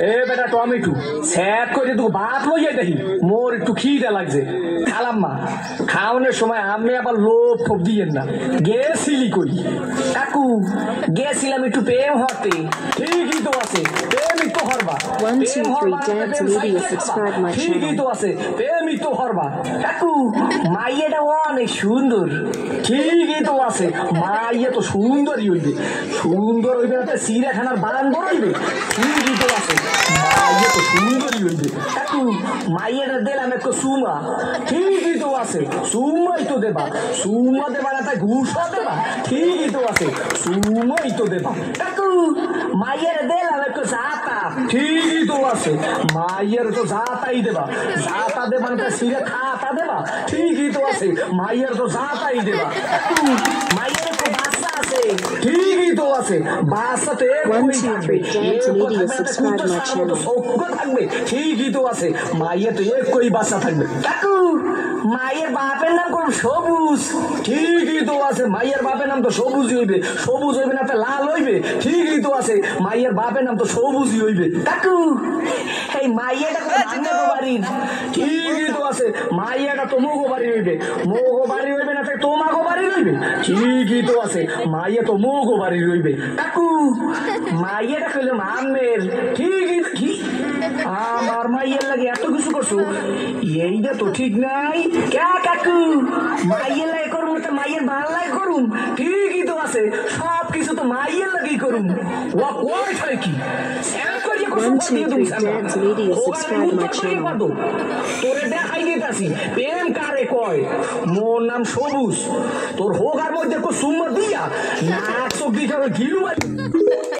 এ বেটা টমেটো স্যাট করে তুই ভাত লইয়া দেখি মোর একটু খিদে লাগছে খালাম মা খাওয়ানোর সময় আমি আবার লোভ ফোপ দিয়েন না গেছিলি কই কাকু গেছিলাম একটু প্রেম হতে ঠিকই তো আছে প্রেমই তো হরবা 1, 2, 3 Dance Media subscribe my ঠিকই channel. তো আছে প্রেমই তো হরবা কাকু মাইয়াটা অনেক সুন্দর ঠিকই তো আছে মাইয়া তো সুন্দরই হইবে সুন্দর হইবে না চিড়িয়াখানার বান্দর হইবে ঠিকই তো আছে মাইয়া তো সুন্দরই হইবে কাকু মাইয়াটা দিলাম একটু সুমা ঠিকই তো আছে সুমাই তো দেবা সুমা দেবা না তাই ঘুষও দেবা ঠিকই তো আছে সুমাই তো দেবা কাকু মাইয়ার দিলাম একটু জাতা ঠিকই তো আছে মাইয়ের তো জাতাই দেবা জাতা দেবা না তাই সিরে খাতা দেবা ঠিকই তো আছে মাইয়ের তো জাতাই দেবা কাকু মাইয়ের তো বাচ্চা আছে ঠিকই তো আছে বাচ্চাতে 1, 2, 3 Dance Media subscribe my channel. থাকবে ঠিকই তো আছে মাইয়ের তো একই বাচ্চা থাকবে কাকু মায়ের বাপের নাম কোন সবুজ ঠিকই তো আছে মায়ের বাপের নাম তো সবুজ হইবে সবুজ হইবে না তো লাল হইবে ঠিকই তো আছে মায়ের বাপের নাম তো সবুজই হইবে কাকু এই মাইয়াটা কোন বাড়ির ঠিকই তো আছে মাইয়াটা তো মোগো বাড়ি হইবে মোগো বাড়ি হইবে না তাই তোমাগো বাড়ি হইবে ঠিকই তো আছে মাইয়া তো মোগো বাড়ি হইবে কাকু মাইয়াটা কইলে আমের ঠিকই কি আমার মাইয়ের লাগে এত কিছু করছো এইটা তো ঠিক নাই কে কাকু মাইয়ের লাগে করুম তো মাইয়ের ভাল লাগে করুম ঠিকই তো আছে সব কিছু তো মাইয়ের লাগেই করুম ও কই থাকে কি 1, 2, 3 Dance Media subscribe my channel. তোরে দেখাই দিতাছি প্রেম কারে কয় মোর নাম সবুজ তোর হোগার মধ্যে কো সুম্মা দিয়া নাক চোখ দিকে গিলু